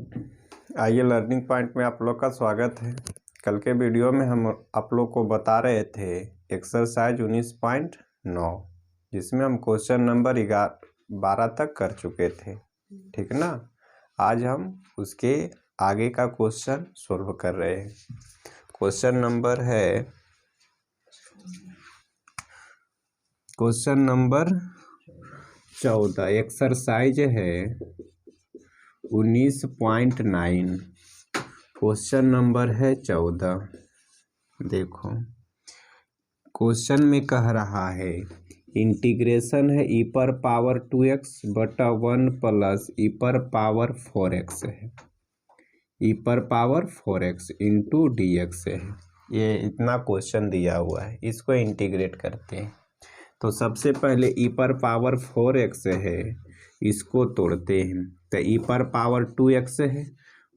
आइए learning point में आप लोग का स्वागत है। कल के वीडियो में हम आप लोग को बता रहे थे एक्सरसाइज 19.9 जिसमें हम क्वेश्चन नंबर 12 तक कर चुके थे, ठीक ना। आज हम उसके आगे का क्वेश्चन सॉल्व कर रहे हैं। क्वेश्चन नंबर है क्वेश्चन नंबर 14, एक्सरसाइज है 19.9, क्वेश्चन नंबर है 14। देखो क्वेश्चन में कह रहा है इंटीग्रेशन है e पर पावर 2x बटा 1 प्लस e पर पावर 4x है, e पर पावर 4x इंटू dx है। ये इतना क्वेश्चन दिया हुआ है, इसको इंटीग्रेट करते हैं। तो सबसे पहले e पर पावर 4x है, इसको तोड़ते हैं। तो e पर पावर 2x है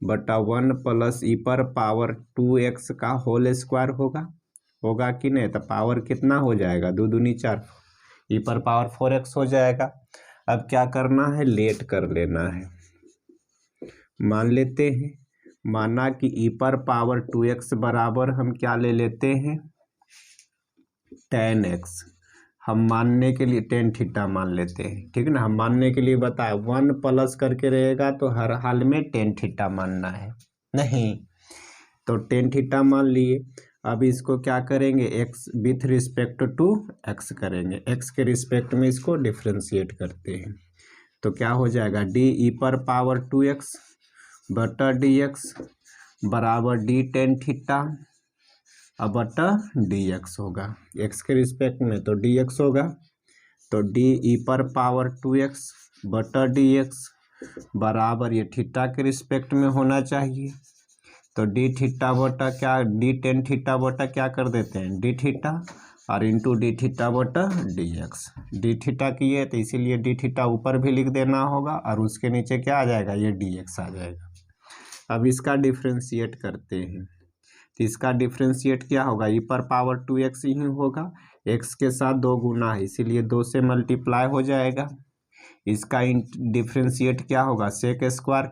बटा 1 प्लस e पर पावर 2x का होल स्क्वायर होगा कि नहीं। तो पावर कितना हो जाएगा, 2 दूनी 4, e पर पावर 4x हो जाएगा। अब क्या करना है, लेट कर लेना है। मान लेते हैं, माना कि e पर पावर 2x बराबर हम क्या ले लेते हैं, tan x। हम मानने के लिए tan थीटा मान लेते हैं, ठीक ना। हम मानने के लिए बताए 1 प्लस करके रहेगा तो हर हाल में tan थीटा मानना है, नहीं तो tan थीटा मान लिए। अब इसको क्या करेंगे, x with respect to x करेंगे, x के रिस्पेक्ट में इसको डिफ्रेंशिएट करते हैं। तो क्या हो जाएगा, d e पर पावर 2x बटा dx बराबर d tan थीटा अब बटा dx होगा। x के रिस्पेक्ट में तो dx होगा, तो d e पर पावर 2x बटा dx बराबर ये थीटा के रिस्पेक्ट में होना चाहिए। तो d थीटा बटा क्या, d tan थीटा बटा क्या कर देते हैं, d थीटा और इंटू d थीटा बटा dx। d थीटा किए तो इसीलिए d थीटा ऊपर भी लिख देना होगा और उसके नीचे क्या आ जाएगा, ये dx आ जाएगा। अब इसका डिफ्रेंशिएट करते हैं। तो इसका डिफ्रेंशिएट क्या होगा, e पर पावर 2x ही होगा, x के साथ 2 गुना है इसीलिए 2 से मल्टीप्लाई हो जाएगा। इसका डिफ्रेंशिएट क्या होगा, sec square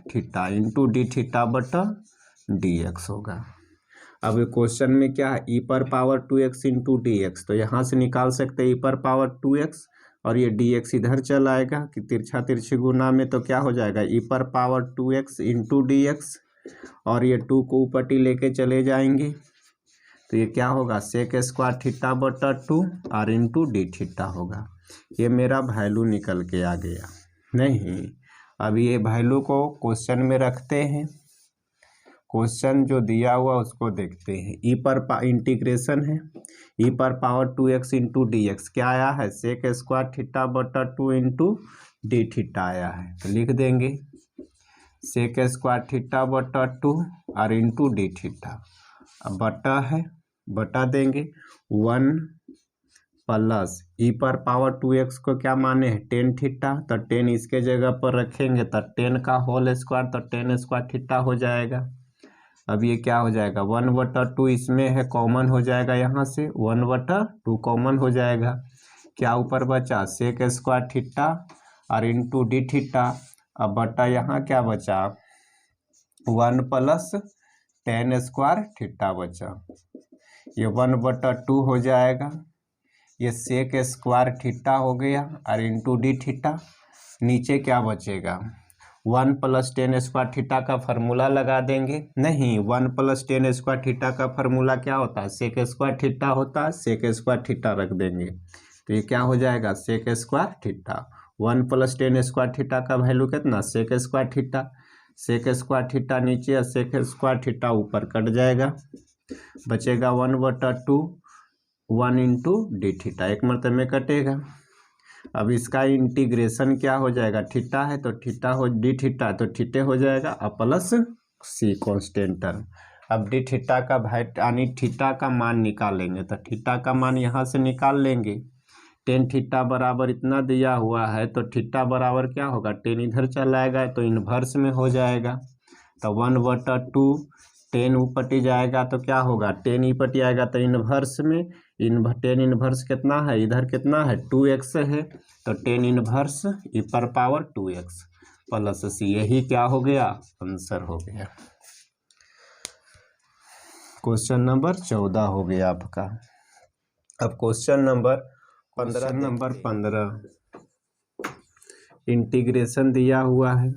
theta into d theta बटा dx होगा। अब क्वेश्चन में क्या है, e पर पावर 2x इंटू dx, तो यहाँ से निकाल सकते हैं e पर पावर 2x और ये dx इधर चल आएगा कि तिरछा तिरछी गुना में, तो क्या हो जाएगा e पर पावर 2x इंटू dx और ये 2 को ऊपरटी लेके चले जाएंगे तो ये क्या होगा, सेक स्क्वायर थीटा बटा 2 और इंटू डी थीटा होगा। ये मेरा वैल्यू निकल के आ गया। नहीं, अब ये वैल्यू को क्वेश्चन में रखते हैं, क्वेश्चन जो दिया हुआ उसको देखते हैं। ई पर इंटीग्रेशन है e पर पावर 2x इंटू dx, क्या आया है, सेक स्क्वायर थीटा बटा 2 इंटू डी थीटा आया है। तो लिख देंगे सेक स्क्वायर थीटा बटा 2 और इंटू डी थीटा। अब बटा है, बटा देंगे 1 प्लस e पर पावर 2x को क्या माने हैं, tan थीटा, तो tan इसके जगह पर रखेंगे तो tan का होल स्क्वायर, तो tan स्क्वायर थीटा हो जाएगा। अब ये क्या हो जाएगा, 1/2 इसमें है, कॉमन हो जाएगा, यहाँ से 1/2 कॉमन हो जाएगा। क्या ऊपर बचा, सेक स्क्वायर थीटा और इंटू डी थीटा। अब बटा यहाँ क्या बचा, 1 प्लस tan स्क्वायर थीटा बचा, ये 1/2 हो जाएगा। ये सेक स्क्वायर थीटा हो गया और इंटू डी थीटा। नीचे क्या बचेगा, 1 प्लस tan स्क्वायर थीटा का फार्मूला लगा देंगे। नहीं, 1 प्लस tan स्क्वायर थीटा का फार्मूला क्या होता है, सेक स्क्वायर थीटा होता है, सेक स्क्वायर थीटा रख देंगे तो ये क्या हो जाएगा, sec square theta. 1 plus tan square theta का वैल्यू कितना, sec square theta. Sec square theta नीचे और सेक स्क्वायर थीटा ऊपर कट जाएगा, बचेगा 1/2 1 इंटू डी थीटा, एक मतलब में कटेगा। अब इसका इंटीग्रेशन क्या हो जाएगा, थीटा है तो थीटा हो, डी थीटा तो थीटे हो जाएगा और प्लस सी कॉन्स्टेंट टर्म। अब डी थीटा का यानी थीटा का मान निकालेंगे तो थीटा का मान यहाँ से निकाल लेंगे। tan थीटा बराबर इतना दिया हुआ है तो थीटा बराबर क्या होगा, tan इधर चला आएगा तो इन्वर्स में हो जाएगा। तो 1/2 टेन ऊपटी जाएगा तो क्या होगा, टेन ई पटी आएगा तो इनवर्स में टेन इनवर्स कितना है, इधर कितना है 2x है, तो टेन इनवर्स ई पर पावर 2x प्लस सी, यही क्या हो गया, आंसर हो गया। क्वेश्चन नंबर 14 हो गया आपका। अब क्वेश्चन नंबर 15 इंटीग्रेशन दिया हुआ है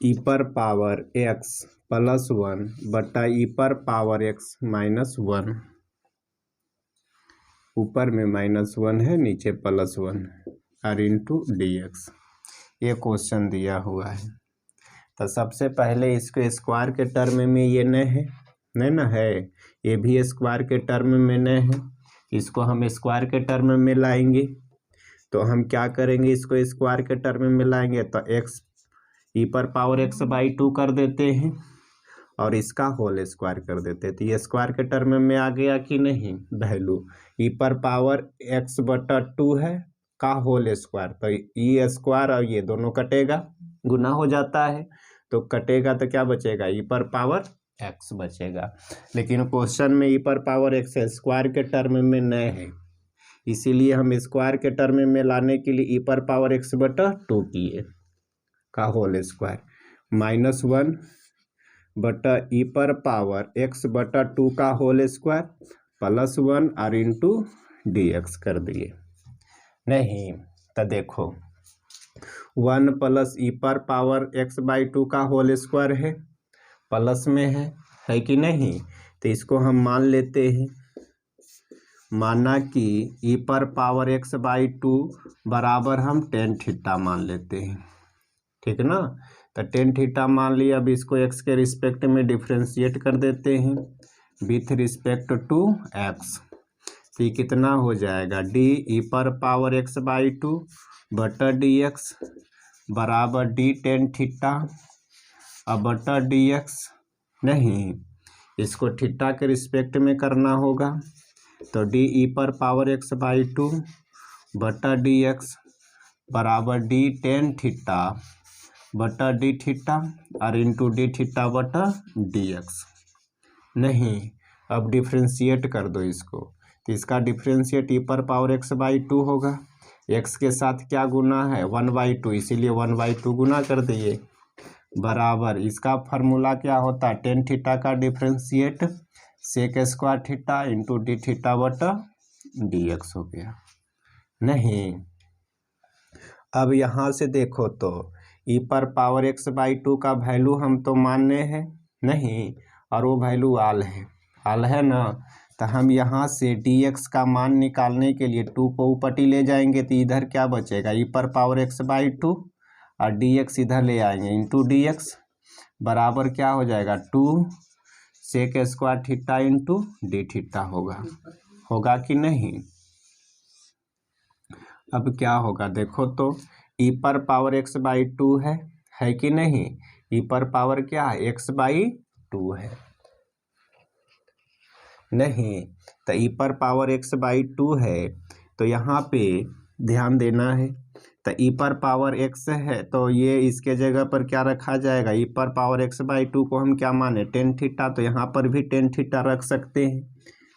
ई पर पावर x प्लस 1 बटा ई पर पावर x माइनस 1, ऊपर में -1 है नीचे +1 और इंटू dx, ये क्वेश्चन दिया हुआ है। तो सबसे पहले इसको स्क्वायर के टर्म में ये न है, नहीं ना है, ये भी स्क्वायर के टर्म में न है, इसको हम स्क्वायर के टर्म में लाएंगे तो हम क्या करेंगे, इसको स्क्वायर के टर्म में लाएंगे तो x ई पर पावर x/2 कर देते हैं और इसका होल स्क्वायर कर देते हैं, तो ये स्क्वायर के टर्म में आ गया कि नहीं, वैल्यू ई पर पावर x/2 है का होल स्क्वायर, तो ई स्क्वायर और ये दोनों कटेगा, गुना हो जाता है, तो कटेगा तो क्या बचेगा, ई पर पावर x बचेगा। लेकिन क्वेश्चन में ई पर पावर x स्क्वायर के टर्म में न है, इसीलिए हम स्क्वायर के टर्म में लाने के लिए ई पर पावर x/2 किए का होल स्क्वायर, -1 बटा ई पर पावर x/2 का होल स्क्वायर +1 और इंटू dx कर दिए। नहीं तो देखो 1 प्लस ई पर पावर x/2 का होल स्क्वायर है, प्लस में है कि नहीं, तो इसको हम मान लेते हैं, माना कि ई पर पावर x/2 बराबर हम tan थीटा मान लेते हैं, ठीक ना, तो tan थीटा मान लिया। अब इसको x के रिस्पेक्ट में डिफ्रेंशिएट कर देते हैं विथ रिस्पेक्ट टू x, तो ये कितना हो जाएगा, d ई पर पावर x/2 बटा dx बराबर d tan थीटा अब बटा dx, नहीं इसको थीटा के रिस्पेक्ट में करना होगा, तो d ई पर पावर x/2 बटा dx बराबर d tan थीटा बटा डी थीटा और इंटू डी थीटा बटा dx। नहीं अब डिफ्रेंशिएट कर दो इसको, तो इसका डिफ्रेंशिएट ई पर पावर x/2 होगा, x के साथ क्या गुना है 1/2, इसीलिए 1/2 गुना कर दिए बराबर, इसका फार्मूला क्या होता है, tan थीटा का differentiate sec square theta into D theta बटा dx हो गया। नहीं अब यहाँ से देखो तो ई पर पावर x/2 का वैल्यू हम तो मानने हैं नहीं, और वो वैल्यू आल है ना, तो हम यहाँ से dx का मान निकालने के लिए 2 को ऊपटी ले जाएंगे, तो इधर क्या बचेगा, ई पर पावर x/2 और dx इधर ले आएंगे इंटू dx बराबर क्या हो जाएगा 2 sec square theta into D theta होगा कि नहीं। अब क्या होगा देखो तो ई पर पावर x/2 है कि नहीं, ई पर पावर क्या है x/2 है, नहीं तो ई पर पावर x/2 है, तो यहाँ पे ध्यान देना है, तो ई पर पावर x है तो ये इसके जगह पर क्या रखा जाएगा, ई पर पावर x/2 को हम क्या माने tan थीटा, तो यहाँ पर भी tan थीटा रख सकते हैं,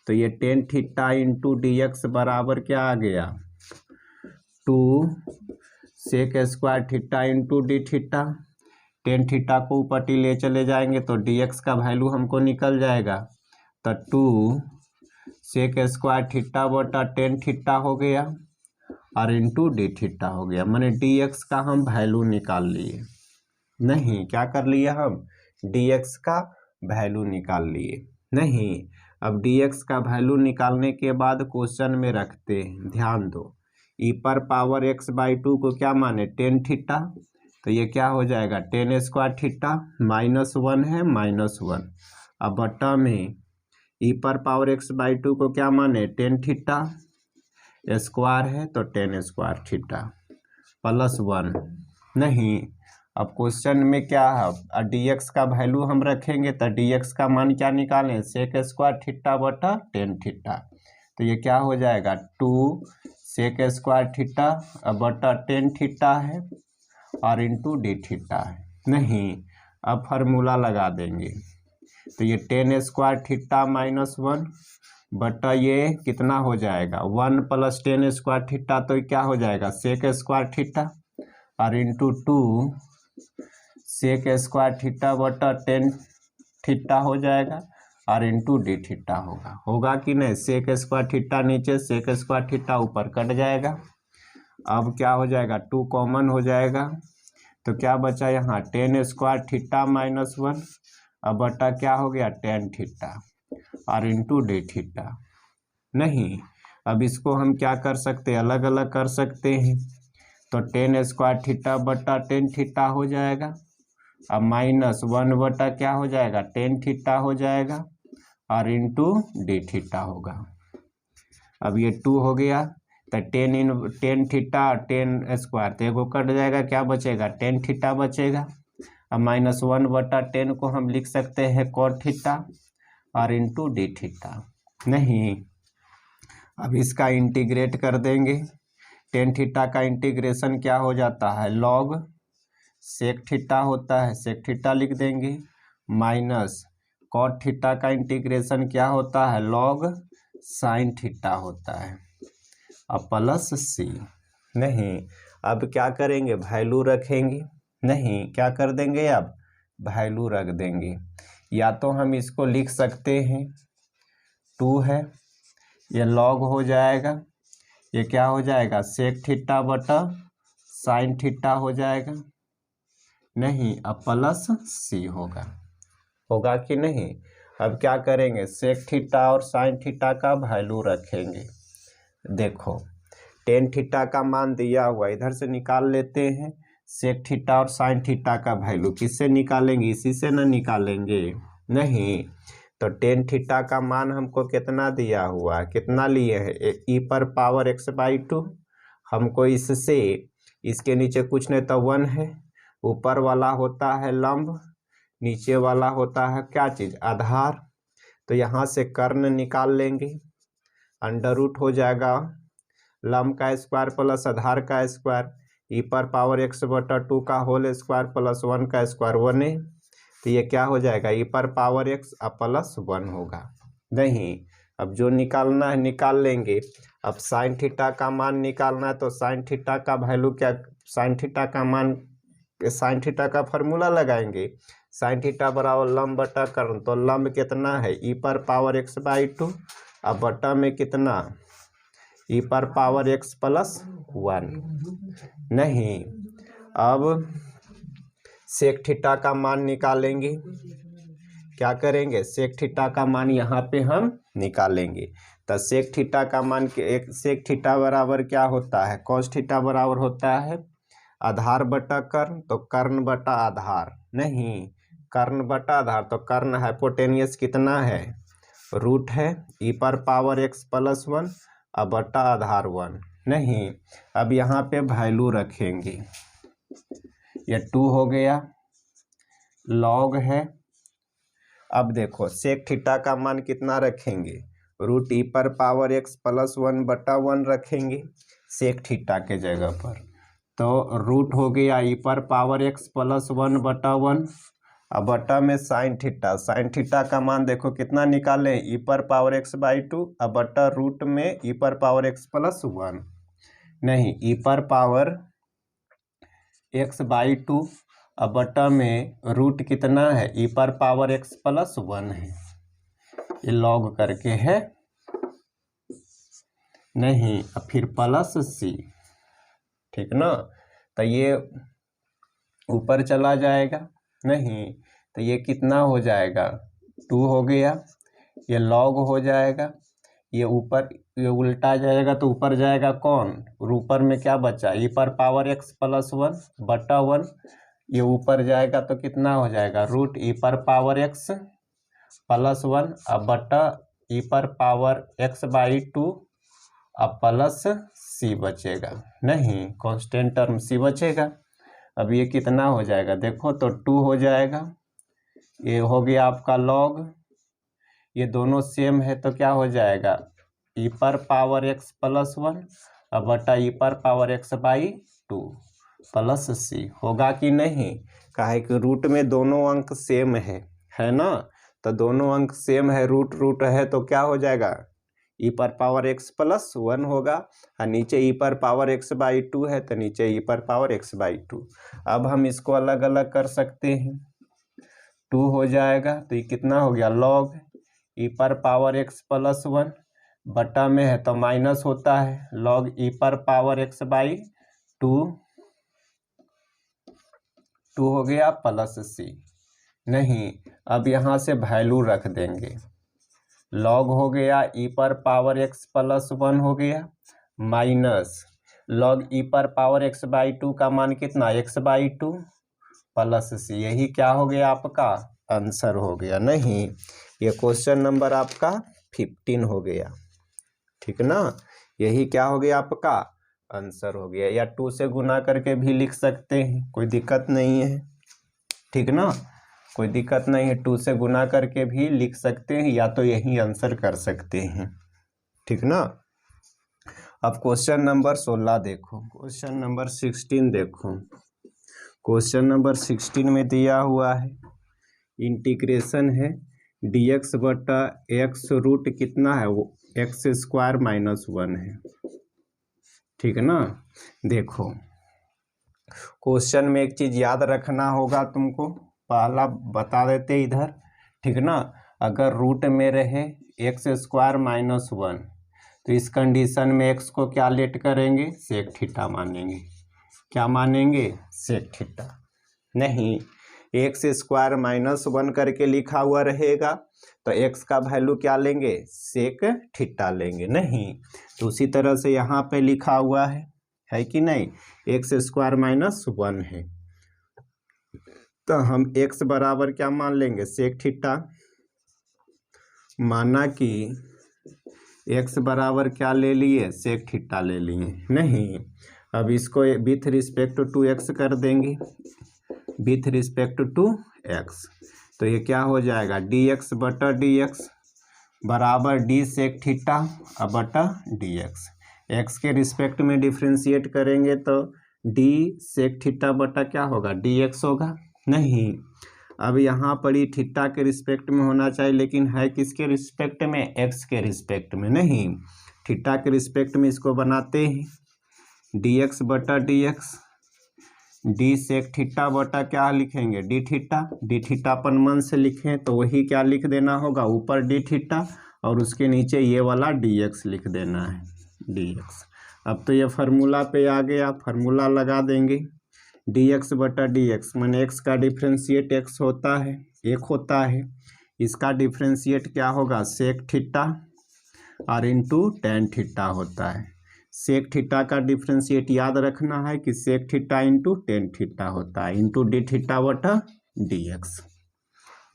तो ये tan थीटा इंटू dx बराबर क्या आ गया 2 sec square theta into D theta, tan theta को ऊपटी ले चले जाएंगे तो dx का वैल्यू हमको निकल जाएगा, तो 2 सेक स्क्वायर थीटा बटा tan थीटा हो गया और इंटू डी थीटा हो गया, मैंने dx का हम वैल्यू निकाल लिए, नहीं क्या कर लिए हम dx का वैल्यू निकाल लिए। नहीं अब dx का वैल्यू निकालने के बाद क्वेश्चन में रखते हैं, ध्यान दो ई पर पावर x/2 को क्या माने tan थीटा, तो ये क्या हो जाएगा tan स्क्वायर थीटा -1 है -1, अब बटा में ई पर पावर x/2 को क्या माने tan थीटा स्क्वायर है तो tan स्क्वायर थीटा +1, नहीं अब क्वेश्चन में क्या है dx का वैल्यू हम रखेंगे, तो dx का मान क्या निकालें सेक स्क्वायर थीटा बटा tan थीटा, तो ये क्या हो जाएगा 2 सेक स्क्वायर थीटा बटा tan थीटा है और इंटू डी थीटा है, नहीं अब फार्मूला लगा देंगे, तो ये ten square theta minus one बटा ये कितना हो जाएगा 1 प्लस टेन स्क्वायर थीटा, तो क्या हो जाएगा सेक स्क्वायर थीटा, और इंटू 2 सेक स्क्वायर थीटा बटा टेन थीटा हो जाएगा, और इंटू डी थीटा होगा कि नहीं। सेक स्क्वायर थीटा नीचे, सेक स्क्वायर थीटा ऊपर कट जाएगा। अब क्या हो जाएगा 2 कॉमन हो जाएगा, तो क्या बचा यहाँ ten square theta minus one, अब बटा क्या हो गया टेन थीटा और इंटू डी थीटा। नहीं, अब इसको हम क्या कर सकते हैं, अलग अलग कर सकते हैं, तो टेन स्क्वायर थीटा बटा टेन थीटा हो जाएगा, अब माइनस वन बटा क्या हो जाएगा टेन थीटा हो जाएगा, और इंटू डी थीटा होगा। अब ये 2 हो गया, तो टेन थीटा और टेन स्क्वायर, तो एगो कट जाएगा, क्या बचेगा टेन थीटा बचेगा। अब माइनस वन बटा टेन को हम लिख सकते हैं कॉट थीटा और इंटू डी थीटा। नहीं, अब इसका इंटीग्रेट कर देंगे, टेन थीटा का इंटीग्रेशन क्या हो जाता है लॉग सेक थीटा होता है, सेक थीटा लिख देंगे, माइनस कॉट थीटा का इंटीग्रेशन क्या होता है लॉग साइन थीटा होता है, अब प्लस सी। नहीं, अब क्या करेंगे वैल्यू रखेंगे, नहीं क्या कर देंगे अब वैल्यू रख देंगे। या तो हम इसको लिख सकते हैं 2 है, ये लॉग हो जाएगा, ये क्या हो जाएगा सेक थीटा बटा साइन थीटा हो जाएगा। नहीं, अब प्लस सी होगा कि नहीं। अब क्या करेंगे सेक थीटा और साइन थीटा का वैल्यू रखेंगे। देखो टेन थीटा का मान दिया हुआ, इधर से निकाल लेते हैं सेक थीटा और साइन थीटा का वैल्यू, किससे निकालेंगे इसी से ना निकालेंगे। नहीं, तो टेन थीटा का मान हमको कितना दिया हुआ, कितना लिए है ई पर पावर एक्स बाई 2, हमको इससे इसके नीचे कुछ नहीं तो 1 है, ऊपर वाला होता है लंब, नीचे वाला होता है क्या चीज़ आधार, तो यहाँ से कर्ण निकाल लेंगे, अंडर रूट हो जाएगा लंब का स्क्वायर प्लस आधार का स्क्वायर, ई पर पावर एक्स बटा 2 का होल स्क्वायर प्लस 1 का स्क्वायर 1 है, तो ये क्या हो जाएगा ई पर पावर एक्स अब प्लस 1 होगा। नहीं, अब जो निकालना है निकाल लेंगे। अब साइन थीटा का मान निकालना है, तो साइन थीटा का वैल्यू क्या, साइन थीटा का मान, साइन थीटा का फार्मूला लगाएंगे, साइन थीटा बराबर लंब बटा कर्ण, तो लंब कितना है ई पर पावर एक्स बाई 2, अब बटा में कितना ई पर पावर एक्स प्लस 1। नहीं, अब सेक थीटा का मान निकालेंगे, क्या करेंगे सेक थीटा का मान यहाँ पे हम निकालेंगे, तो सेक थीटा का मान एक सेक थीटा बराबर क्या होता है कॉस थीटा बराबर होता है आधार बटा कर्ण, तो कर्ण बटा आधार। नहीं, कर्ण बटा आधार, तो कर्ण हाइपोटेनियस कितना है रूट है ई पर पावर एक्स प्लस 1 अब बटा आधार 1। नहीं, अब यहाँ पे वैल्यू रखेंगे, ये 2 हो गया लॉग है। अब देखो सेक थीटा का मान कितना रखेंगे रूट ई पर पावर एक्स प्लस 1 बटा 1 रखेंगे सेक थीटा के जगह पर, तो रूट हो गया ई पर पावर एक्स प्लस 1 बटा 1, अब बटा में साइन थीटा, साइन थीटा का मान देखो कितना निकालें ई पर पावर एक्स बाई 2, अब बटा रूट में ई पर पावर एक्स प्लस 1। नहीं, ई पर पावर एक्स बाई 2, अब बटा में रूट कितना है ई पर पावर एक्स प्लस 1 है, ये लॉग करके है। नहीं, अब फिर प्लस सी, ठीक ना, तो ये ऊपर चला जाएगा। नहीं, तो ये कितना हो जाएगा 2 हो गया, ये लॉग हो जाएगा, ये ऊपर ये उल्टा जाएगा तो ऊपर जाएगा कौन, ऊपर में क्या बचा ई पर पावर एक्स प्लस 1 बटा 1, ये ऊपर जाएगा तो कितना हो जाएगा रूट ई पर पावर एक्स प्लस 1 अब बटा ई पर पावर एक्स बाई 2 अब प्लस सी बचेगा। नहीं, कांस्टेंट टर्म सी बचेगा। अब ये कितना हो जाएगा देखो, तो 2 हो जाएगा, ये हो गया आपका लॉग, ये दोनों सेम है तो क्या हो जाएगा ई पर पावर एक्स प्लस 1 अब बटा ई पर पावर एक्स बाई 2, प्लस सी होगा कि नहीं, काहे कि रूट में दोनों अंक सेम है ना, तो दोनों अंक सेम है, रूट रूट है तो क्या हो जाएगा, ई पर पावर एक्स प्लस 1 होगा, और नीचे ई पर पावर एक्स बाई 2 है तो नीचे ई पर पावर एक्स बाई 2। अब हम इसको अलग अलग कर सकते हैं, 2 हो जाएगा तो ये कितना हो गया, लॉग ई पर पावर एक्स प्लस 1 बटा में है तो माइनस होता है, लॉग ई पर पावर एक्स बाई 2 हो गया प्लस सी। नहीं, अब यहाँ से वैल्यू रख देंगे, लॉग हो गया ई पर पावर एक्स प्लस 1 हो गया माइनस लॉग ई पर पावर एक्स बाई 2 का मान कितना, एक्स बाई 2 प्लस सी। यही क्या हो गया, आपका आंसर हो गया। नहीं, ये क्वेश्चन नंबर आपका 15 हो गया, ठीक ना, यही क्या हो गया, आपका आंसर हो गया। या 2 से गुना करके भी लिख सकते हैं, कोई दिक्कत नहीं है, ठीक ना, कोई दिक्कत नहीं है, 2 से गुना करके भी लिख सकते हैं, या तो यही आंसर कर सकते हैं, ठीक ना। अब क्वेश्चन नंबर 16 देखो, क्वेश्चन नंबर 16 देखो, क्वेश्चन नंबर 16 में दिया हुआ है इंटीग्रेशन है dx बटा एक्स रूट कितना है, वो एक्स स्क्वायर माइनस 1 है, ठीक ना। देखो क्वेश्चन में एक चीज याद रखना होगा तुमको, पहला बता देते इधर, ठीक ना। अगर रूट में रहे एक्स स्क्वायर माइनस 1 तो इस कंडीशन में एक्स को क्या लेट करेंगे, सेक थीटा मानेंगे, क्या मानेंगे, सेक थीटा। नहीं, एक्स स्क्वायर माइनस 1 करके लिखा हुआ रहेगा तो एक्स का वैल्यू क्या लेंगे, सेक थीटा लेंगे। नहीं, तो उसी तरह से यहाँ पे लिखा हुआ है कि नहीं, एक्स स्क्वायर माइनस 1 है तो हम एक्स बराबर क्या मान लेंगे, सेक थीटा। माना कि एक्स बराबर क्या ले लिए, सेक थीटा ले लिए। नहीं, अब इसको विथ रिस्पेक्ट टू एक्स कर देंगे, विथ रिस्पेक्ट टू एक्स, तो ये क्या हो जाएगा, डी एक्स बटा डी एक्स बराबर डी सेक थीटा बटा डी एक्स। एक्स के रिस्पेक्ट में डिफ्रेंशिएट करेंगे तो डी सेक थीटा बटा क्या होगा, डी एक्स होगा। नहीं, अब यहाँ पर ही थीटा के रिस्पेक्ट में होना चाहिए, लेकिन है किसके रिस्पेक्ट में, एक्स के रिस्पेक्ट में। नहीं, थीटा के रिस्पेक्ट में इसको बनाते हैं डी एक्स बटा D X, D sec theta बटा क्या लिखेंगे, डी थीटा। डी थीटा अपन मन से लिखें तो वही क्या लिख देना होगा, ऊपर डी थीटा और उसके नीचे ये वाला डी एक्स लिख देना है, डी एक्स। अब तो ये फार्मूला पे आ गया, फार्मूला लगा देंगे, डी एक्स बटा डी एक्स मैंने एक्स का डिफ्रेंशिएट एक्स होता है, एक होता है, इसका डिफ्रेंशिएट क्या होगा, सेक थीटा और इंटू टेन थीटा होता है। सेक थीटा का डिफ्रेंशिएट याद रखना है कि sec theta into tan theta होता है, इंटू डी थीटा बटा डी एक्स।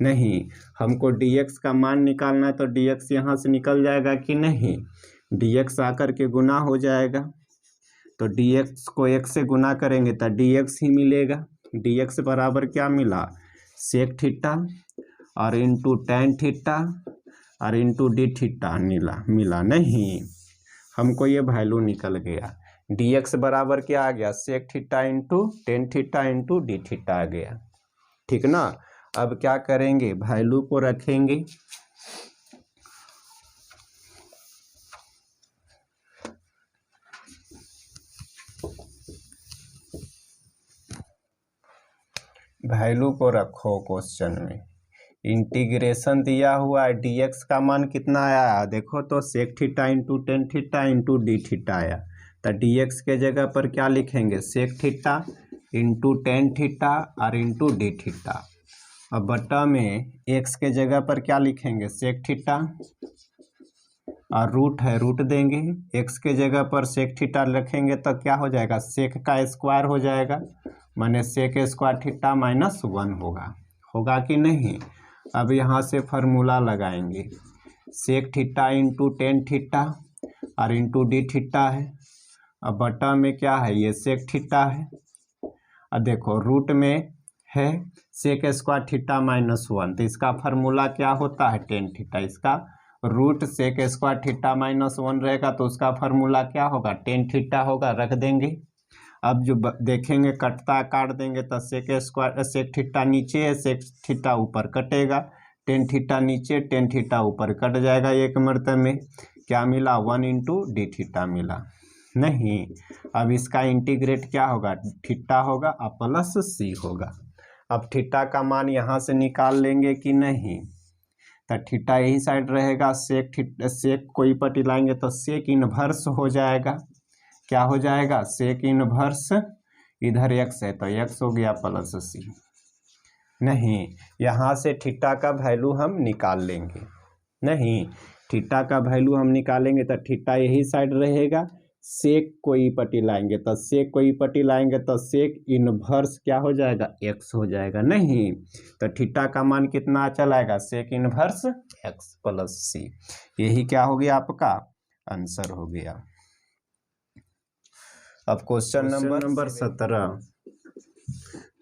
नहीं, हमको डी एक्स का मान निकालना है तो डी एक्स यहाँ से निकल जाएगा कि नहीं, डी एक्स आकर के गुना हो जाएगा, तो डी एक्स को एक्स से गुना करेंगे तो डी एक्स ही मिलेगा। डी एक्स बराबर क्या मिला, सेक थीटा और इंटू टेन थीटा और इंटू डी थीटा मिला। नहीं, हमको ये वैल्यू निकल गया, डी एक्स बराबर क्या आ गया, sec theta into tan theta into D theta आ गया, ठीक ना। अब क्या करेंगे, वैल्यू को रखेंगे, वैल्यू को रखो क्वेश्चन में। इंटीग्रेशन दिया हुआ है, डी एक्स का मान कितना आया, देखो तो sec theta into tan theta into D theta आया, तो डी एक्स के जगह पर क्या लिखेंगे, sec theta into tan theta और इंटू डी थीटा। अब बटा में एक्स के जगह पर क्या लिखेंगे, सेक थीटा और रूट है, रूट देंगे, एक्स के जगह पर सेक थीटा रखेंगे तो क्या हो जाएगा, सेक का स्क्वायर हो जाएगा, माने सेक स्क्वायर थीटा माइनस 1 होगा कि नहीं। अब यहाँ से फार्मूला लगाएंगे, sec theta into tan theta और इंटू डी थीटा है, अब बटा में क्या है, ये सेक थीटा है, अब देखो रूट में है सेक स्क्वायर थीटा माइनस 1, तो इसका फार्मूला क्या होता है, टेन थीटा, इसका root sec square theta minus 1 रहेगा तो उसका फार्मूला क्या होगा, टेन थीटा होगा, रख देंगे। अब जो देखेंगे कटता काट देंगे तो सेक स्क्वायर सेक थीटा नीचे है, सेक थीटा ऊपर कटेगा, टेन थीटा नीचे टेन थीटा ऊपर कट जाएगा। एक मरतबे में क्या मिला 1 इंटू डी थीटा मिला। नहीं, अब इसका इंटीग्रेट क्या होगा, थीटा होगा और प्लस सी होगा। अब थीटा का मान यहाँ से निकाल लेंगे कि नहीं, तो थीटा यही साइड रहेगा, सेक कोई पट्टी लाएंगे तो सेक इनवर्स हो जाएगा। क्या हो जाएगा, सेक इनवर्स, इधर एक्स है तो एक्स हो गया प्लस सी। नहीं, यहाँ से थीटा का वैल्यू हम निकाल लेंगे। नहीं, थीटा का वैल्यू हम निकालेंगे तो थीटा यही साइड रहेगा, सेक कोई पट्टी लाएंगे तो सेक कोई पट्टी लाएंगे तो सेक इनवर्स क्या हो जाएगा, एक्स हो जाएगा। नहीं, तो थीटा का मान कितना चला आएगा, सेक इनवर्स एक्स प्लस सी। यही क्या हो गया, आपका आंसर हो गया। अब क्वेश्चन नंबर 17,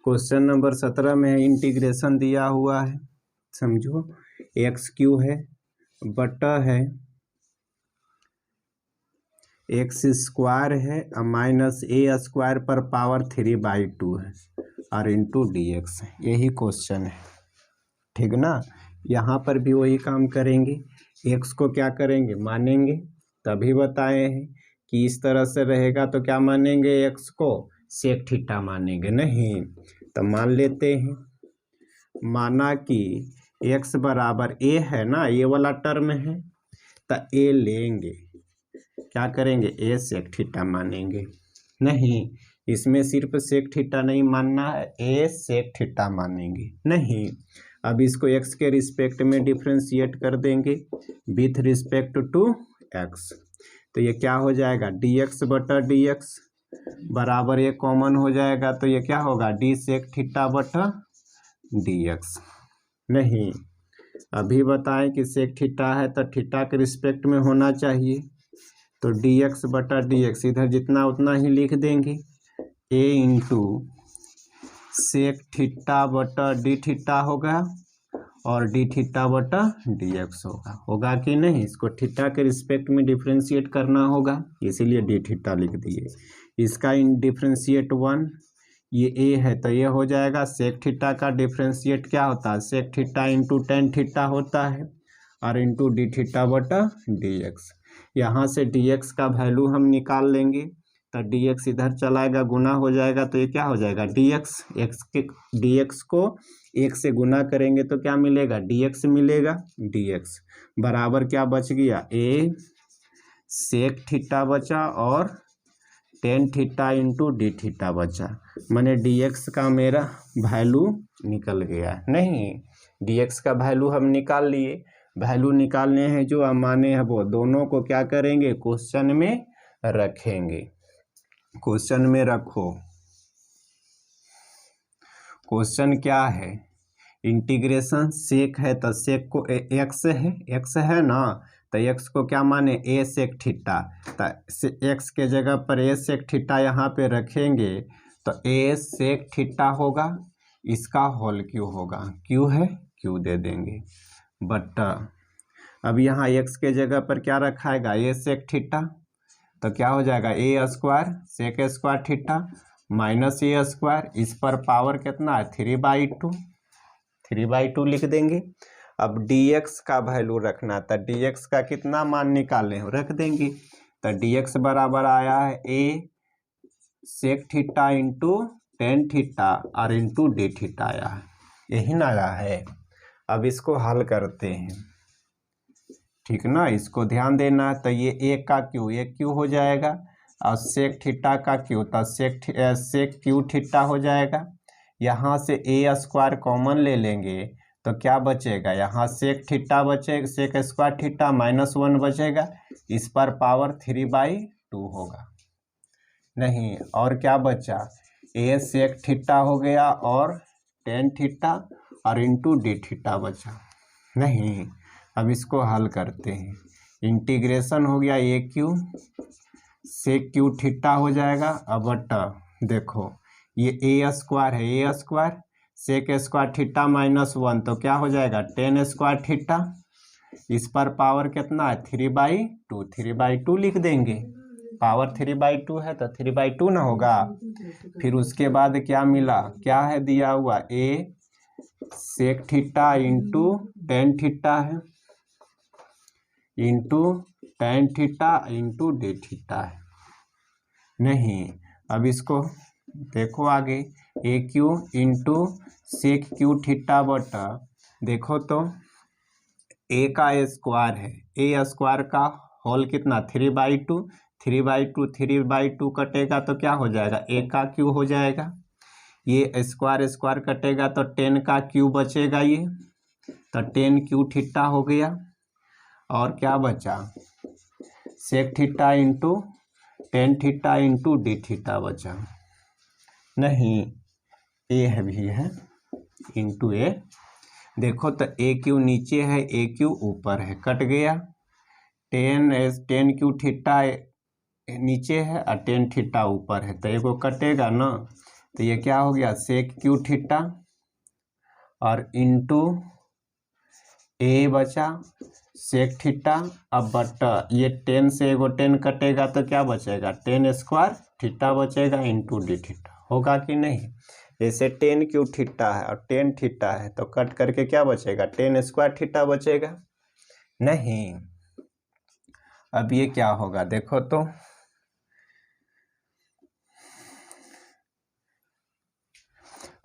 क्वेश्चन नंबर 17 में इंटीग्रेशन दिया हुआ है, समझो एक्स क्यू है बटा है एक्स स्क्वायर है माइनस ए स्क्वायर पर पावर 3/2 है और इंटू डी एक्स है। यही क्वेश्चन है, ठीक ना। यहाँ पर भी वही काम करेंगे, एक्स को क्या करेंगे, मानेंगे। तभी बताए हैं कि इस तरह से रहेगा तो क्या मानेंगे, एक्स को सेक थीटा मानेंगे। नहीं, तो मान लेते हैं, माना कि एक्स बराबर ए है ना, ये वाला टर्म है, तो ए लेंगे, क्या करेंगे, ए सेक थीटा मानेंगे। नहीं, इसमें सिर्फ सेक थीटा नहीं मानना है, ए सेक थीटा मानेंगे। नहीं, अब इसको एक्स के रिस्पेक्ट में डिफ्रेंशिएट कर देंगे विथ रिस्पेक्ट टू एक्स, तो ये क्या हो जाएगा, डी एक्स बटा डी एक्स बराबर ये कॉमन हो जाएगा, तो ये क्या होगा, डी सेक थीटा बटा डी एक्स। नहीं, अभी बताएं कि सेक थीटा है तो थीटा के रिस्पेक्ट में होना चाहिए, तो डी एक्स बटा डी एक्स इधर जितना उतना ही लिख देंगे, ए इंटू सेक थीटा बटा डी थीटा होगा और डी थीटा बटा डी एक्स होगा कि नहीं। इसको थीटा के रिस्पेक्ट में डिफ्रेंशिएट करना होगा, इसीलिए डी थीटा लिख दिए। इसका डिफ्रेंशिएट 1, ये ए है तो ये हो जाएगा, सेक थीटा का डिफ्रेंशिएट क्या होता है, sec theta into tan theta होता है और इंटू डी थीटा बटा डी एक्स। यहाँ से डी एक्स का वैल्यू हम निकाल लेंगे, तो डी एक्स इधर चलाएगा, गुना हो जाएगा, तो ये क्या हो जाएगा, डी एक्स को एक से गुना करेंगे तो क्या मिलेगा, डी एक्स मिलेगा। डी एक्स बराबर क्या बच गया, ए सेक थीटा बचा और ten theta into D theta बचा, मैंने डी एक्स का मेरा वैल्यू निकल गया। नहीं, डी एक्स का वैल्यू हम निकाल लिए, वैल्यू निकालने हैं जो माने हैं वो दोनों को क्या करेंगे, क्वेश्चन में रखेंगे। क्वेश्चन में रखो, क्वेश्चन क्या है, इंटीग्रेशन सेक है तो सेक को एक्स है ना, तो एक्स को क्या माने, ए सेक थीटा, तो एक्स के जगह पर ए सेक थीटा यहाँ पे रखेंगे तो ए सेक थीटा होगा, इसका होल क्यू होगा, क्यू है क्यू दे देंगे बटा, अब यहाँ एक्स के जगह पर क्या रखाएगा, ए सेक थीटा, तो क्या हो जाएगा, A square sec square theta minus A square, इस पर पावर कितना है 3/2 लिख देंगे। अब dx का वैल्यू रखना था, dx का कितना मान निकालें रख देंगे, तो dx बराबर आया है a sec theta into tan theta और इंटू डी थीटा आया है, यही ना आया है। अब इसको हल करते हैं, ठीक ना, इसको ध्यान देना है। तो ये a का क्यू, ये क्यू हो जाएगा और सेक थीटा का क्यू, तो सेक क्यू थीटा हो जाएगा। यहाँ से ए स्क्वायर कॉमन ले लेंगे तो क्या बचेगा, यहाँ सेक थीटा बचेगा, सेक स्क्वायर थीटा -1 बचेगा, इस पर पावर 3/2 होगा। नहीं, और क्या बचा, ए सेक थीटा हो गया और टेन थीटा और इंटू डी थीटा बचा। नहीं, अब इसको हल करते हैं, इंटीग्रेशन हो गया ए क्यू सेक क्यू थीटा हो जाएगा। अब बटा देखो ये ए स्क्वायर है, ए स्क्वायर सेक स्क्वायर थीटा -1 तो क्या हो जाएगा, टेन स्क्वायर थीटा, इस पर पावर कितना है 3/2 लिख देंगे। पावर 3/2 है तो 3/2 ना होगा। फिर उसके बाद क्या मिला, क्या है दिया हुआ, A sec theta into tan theta है, into tan theta into D theta है। नहीं, अब इसको देखो आगे, A cube into sec cube theta बटा, देखो तो ए का स्क्वायर है, ए स्क्वायर का होल कितना 3/2, 3/2 3/2 कटेगा तो क्या हो जाएगा, ए का क्यू हो जाएगा। ये स्क्वायर स्क्वायर कटेगा तो 10 का क्यू बचेगा, ये तो 10 क्यू थीटा हो गया। और क्या बचा, sec theta into tan theta into D theta बचा। नहीं, ए है भी है इंटू ए, देखो तो ए क्यू नीचे है, ए क्यू ऊपर है, कट गया। 10 क्यू थीटा नीचे है और 10 थीटा ऊपर है, तो एगो कटेगा ना, तो ये क्या हो गया, सेक क्यू थीटा और इंटू ए बचा सेक थीटा। अब बटा ये 10 से एगो 10 कटेगा तो क्या बचेगा, 10 स्क्वायर थीटा बचेगा इंटू डी थीटा, होगा कि नहीं। जैसे 10 क्यू थीटा है और 10 थीटा है तो कट करके क्या बचेगा, 10 स्क्वायर थीटा बचेगा। नहीं, अब ये क्या होगा देखो तो,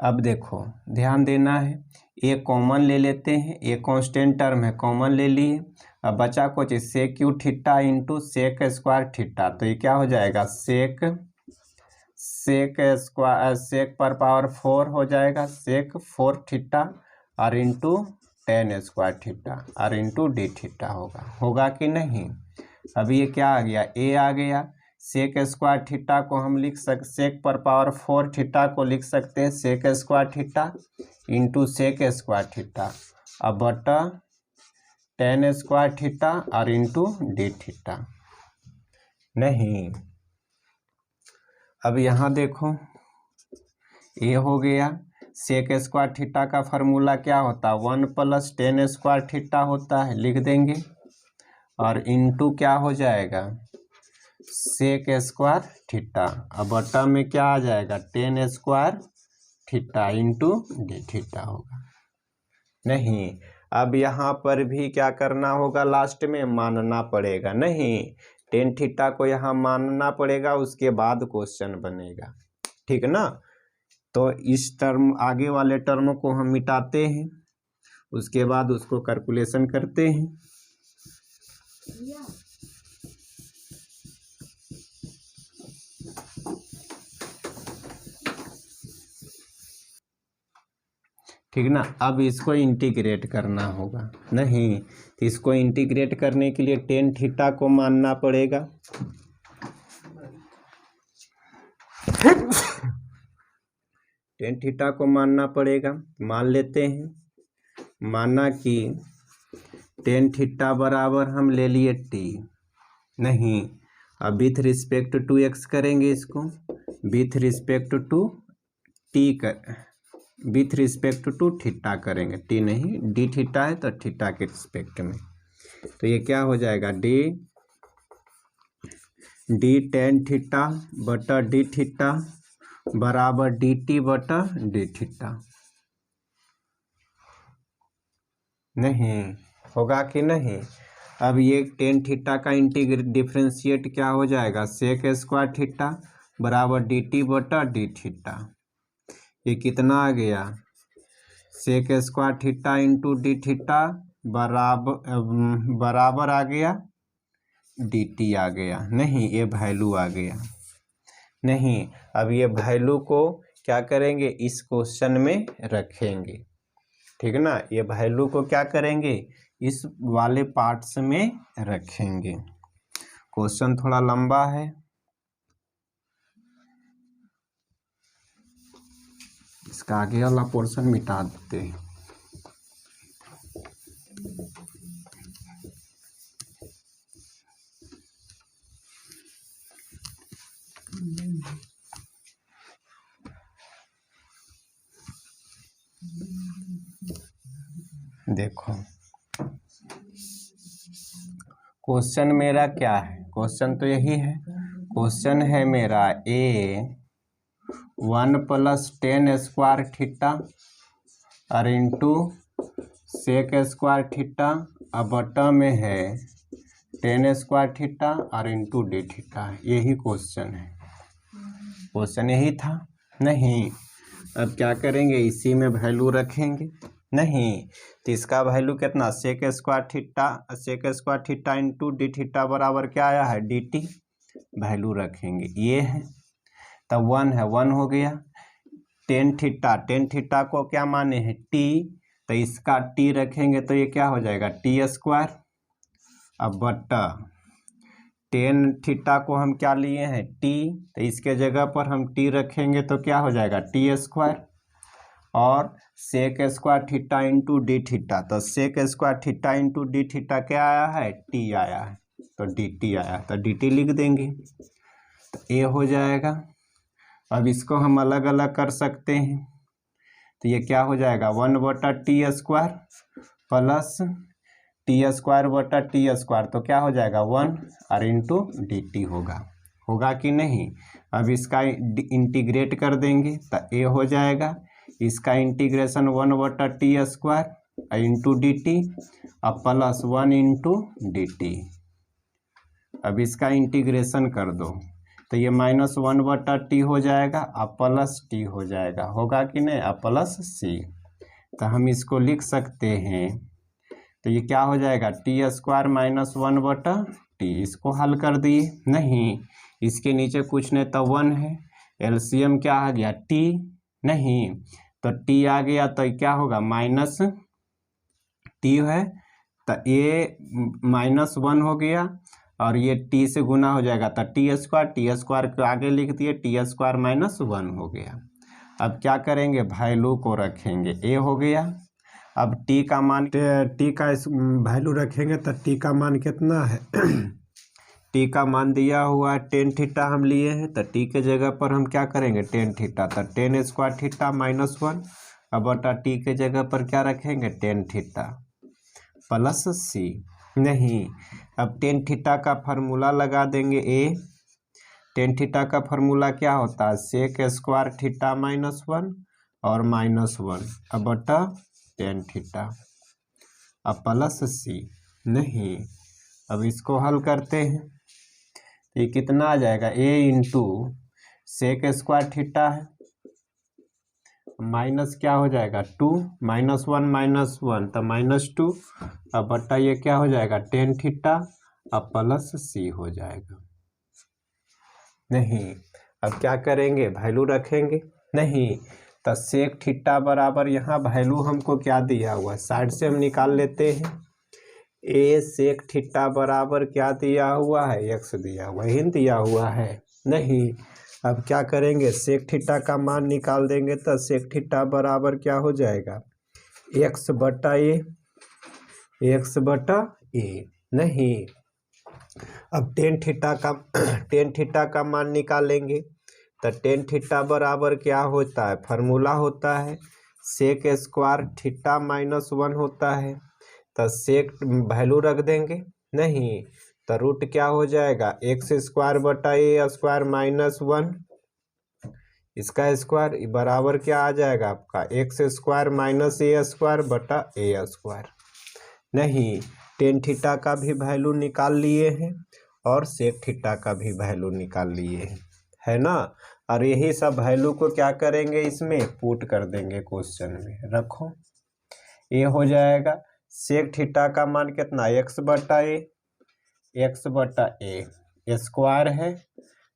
अब देखो ध्यान देना है, ए कॉमन ले लेते हैं, ए कांस्टेंट टर्म है, कॉमन ले लिए। अब बचा कुछ sec cube theta into sec square theta, तो ये क्या हो जाएगा, सेक स्क्वायर सेक पर पावर 4 हो जाएगा, सेक 4 थीटा और इंटू 10 स्क्वायर थीटा और इंटू डी थीटा होगा कि नहीं। अब ये क्या आ गया, ए आ गया। सेक स्क्वायर थीटा को हम लिख सेक पर पावर 4 थीटा को लिख सकते हैं sec square theta into sec square theta, अब बटा 10 स्क्वायर थीटा और इंटू डी थीटा। नहीं, अब यहाँ देखो ये हो गया, सेक स्क्वायर थीटा का फार्मूला क्या होता है, 1 + 10 स्क्वायर थीटा होता है, लिख देंगे। और इंटू क्या हो जाएगा, सेक स्क्वायर थीटा, अब बटा में क्या आ जाएगा, 10 square theta into D theta होगा। नहीं, अब यहाँ पर भी क्या करना होगा, लास्ट में मानना पड़ेगा। नहीं, 10 थीटा को यहाँ मानना पड़ेगा, उसके बाद क्वेश्चन बनेगा, ठीक ना। तो इस टर्म आगे वाले टर्म को हम मिटाते हैं, उसके बाद उसको कैलकुलेशन करते हैं। ठीक ना, अब इसको इंटीग्रेट करना होगा। नहीं, तो इसको इंटीग्रेट करने के लिए 10 थीटा को मानना पड़ेगा। 10 थीटा को मानना पड़ेगा, मान लेते हैं। माना कि 10 थीटा बराबर हम ले लिए टी। नहीं, अब विथ रिस्पेक्ट टू एक्स करेंगे इसको, विथ रिस्पेक्ट टू टी कर, विथ रिस्पेक्ट टू थीटा करेंगे, टी नहीं, डी थीटा है तो थीटा के रिस्पेक्ट में। तो ये क्या हो जाएगा, डी टेन थीटा बटा डी थीटा बराबर डी टी बटा डी थीटा। नहीं, होगा कि नहीं। अब ये 10 थीटा का डिफरेंशिएट क्या हो जाएगा, सेक स्क्वायर थीटा बराबर डी टी बटा डी थीटा। ये कितना आ गया, sec square theta into D theta बराबर आ गया डी टी आ गया। नहीं, ये वैल्यू आ गया। नहीं, अब ये वैल्यू को क्या करेंगे, इस क्वेश्चन में रखेंगे, ठीक ना। ये वैल्यू को क्या करेंगे, इस वाले पार्ट्स में रखेंगे। क्वेश्चन थोड़ा लंबा है, इसका आगे वाला पोर्शन मिटा देते हैं। देखो क्वेश्चन मेरा क्या है, क्वेश्चन तो यही है, क्वेश्चन है मेरा ए 1 + 10 स्क्वायर थीटा और इंटू सेक स्क्वायर थीटा अब बटा में है 10 स्क्वायर थीटा और इंटू डी थीटा। यही क्वेश्चन है, क्वेश्चन यही था। नहीं, अब क्या करेंगे, इसी में वैल्यू रखेंगे। नहीं तो इसका वैल्यू कितना, sec square theta into D theta बराबर क्या आया है, डी टी। वैल्यू रखेंगे, ये है तब 1 है, 1 हो गया। टेन थीटा को क्या माने हैं, टी, तो इसका टी रखेंगे तो ये क्या हो जाएगा, टी स्क्वायर। अब बटा 10 थीटा को हम क्या लिए हैं, टी, तो इसके जगह पर हम टी रखेंगे तो क्या हो जाएगा, टी स्क्वायर। और sec square theta into D theta, तो sec square theta into D theta क्या आया है, टी आया है, तो डी टी आया, तो डी टी लिख देंगे, तो ए हो जाएगा। अब इसको हम अलग अलग कर सकते हैं, तो ये क्या हो जाएगा, 1/t² प्लस t² तो क्या हो जाएगा 1 और इंटू डी टी होगा कि नहीं। अब इसका इंटीग्रेट कर देंगे तो ए हो जाएगा, इसका integration 1/t² into D T अब प्लस 1 इंटू डी टी। अब इसका इंटीग्रेशन कर दो तो ये -1/t हो जाएगा अब प्लस टी हो जाएगा, होगा कि नहीं, अब प्लस सी। तो हम इसको लिख सकते हैं, तो ये क्या हो जाएगा, t² - 1/t। इसको हल कर दिए, नहीं इसके नीचे कुछ नहीं तो 1 है, एलसीएम क्या आ गया, t, नहीं तो t आ गया तो क्या होगा, माइनस टी है, तो ये -1 हो गया और ये t से गुना हो जाएगा तो t² को आगे लिख दिए, t² - 1 हो गया। अब क्या करेंगे, वैल्यू को रखेंगे, ए हो गया। अब t का मान, t का वैल्यू रखेंगे तो t का मान कितना है t का मान दिया हुआ है 10 थीटा हम लिए हैं, तो t के जगह पर हम क्या करेंगे 10 थीटा, तो 10 स्क्वायर थीटा -1 अब बटा t के जगह पर क्या रखेंगे 10 थीटा प्लस सी। नहीं, अब 10 थीटा का फार्मूला लगा देंगे, ए 10 थीटा का फार्मूला क्या होता है, सेक स्क्वायर थीटा -1 और -1 अब बटा 10 थीटा अब प्लस सी। नहीं, अब इसको हल करते हैं, ये कितना आ जाएगा, ए इंटू सेक स्क्वायर थीटा है माइनस क्या हो जाएगा 2 -1 तो -2 अब बटा ये क्या हो जाएगा 10 थीटा अब प्लस सी हो जाएगा। नहीं, अब क्या करेंगे, वैल्यू रखेंगे, नहीं तो सेक थीटा बराबर, यहाँ वैल्यू हमको क्या दिया हुआ है, साइड से हम निकाल लेते हैं, ए सेक थीटा बराबर क्या दिया हुआ है, एक्स दिया हुआ है, हिंट दिया हुआ है। नहीं, अब क्या करेंगे, सेक थीटा का मान निकाल देंगे तो सेक थीटा बराबर क्या हो जाएगा, x बटा ए। नहीं, अब 10 थीटा का मान निकालेंगे तो 10 थीटा बराबर क्या होता है, फार्मूला होता है सेक स्क्वायर थीटा -1 होता है, तो सेक वैल्यू रख देंगे। नहीं तो रूट क्या हो जाएगा, x² बटा a² -1 इसका स्क्वायर बराबर क्या आ जाएगा आपका, x² - a² बटा a²। नहीं, 10 थीटा का भी वैल्यू निकाल लिए हैं और सेक थीटा का भी वैल्यू निकाल लिए हैं, है ना। और यही सब वैल्यू को क्या करेंगे, इसमें पुट कर देंगे क्वेश्चन में, रखो ये हो जाएगा। सेक थीटा का मान कितना, x बटा ए स्क्वायर है,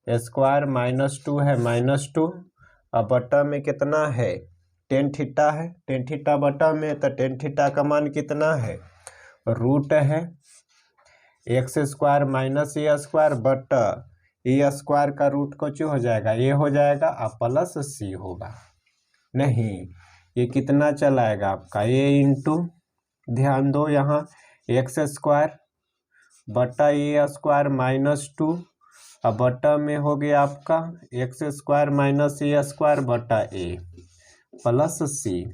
स्क्वायर -2 है -2 अब बटा में कितना है 10 थीटा है, 10 थीटा बटा में, तो 10 थीटा का मान कितना है, रूट है x² - a² बटा a² का रूट को जो हो जाएगा, ये हो जाएगा अब प्लस सी होगा। नहीं, ये कितना चलाएगा आपका, ये इंटू, ध्यान दो यहाँ x² बटा a² -2 अब बटा में हो गया आपका x² - a² बटा a प्लस सी।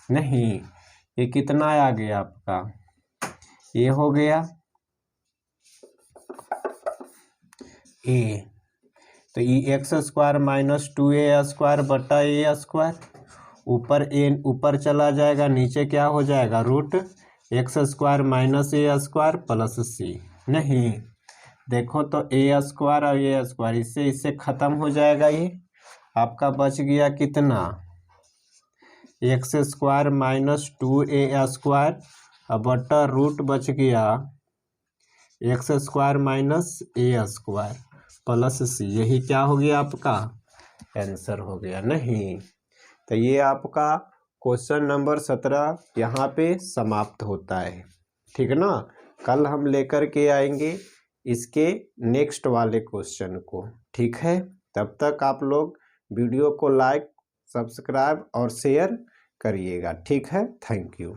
नहीं, ये कितना आ गया आपका, ये हो गया ए तो E X square minus 2a square बटा ए स्क्वायर, ऊपर चला जाएगा, नीचे क्या हो जाएगा root x square minus A square plus सी। नहीं देखो तो ए स्क्वायर और ए स्क्वायर इससे ख़त्म हो जाएगा, ये आपका बच गया कितना x square minus 2a square अब बटा रूट बच गया x square minus A square plus सी। यही क्या हो गया आपका आंसर हो गया। नहीं तो ये आपका क्वेश्चन नंबर 17 यहाँ पे समाप्त होता है। ठीक ना, कल हम लेकर के आएंगे इसके नेक्स्ट वाले क्वेश्चन को। ठीक है, तब तक आप लोग वीडियो को लाइक सब्सक्राइब और शेयर करिएगा। ठीक है, थैंक यू।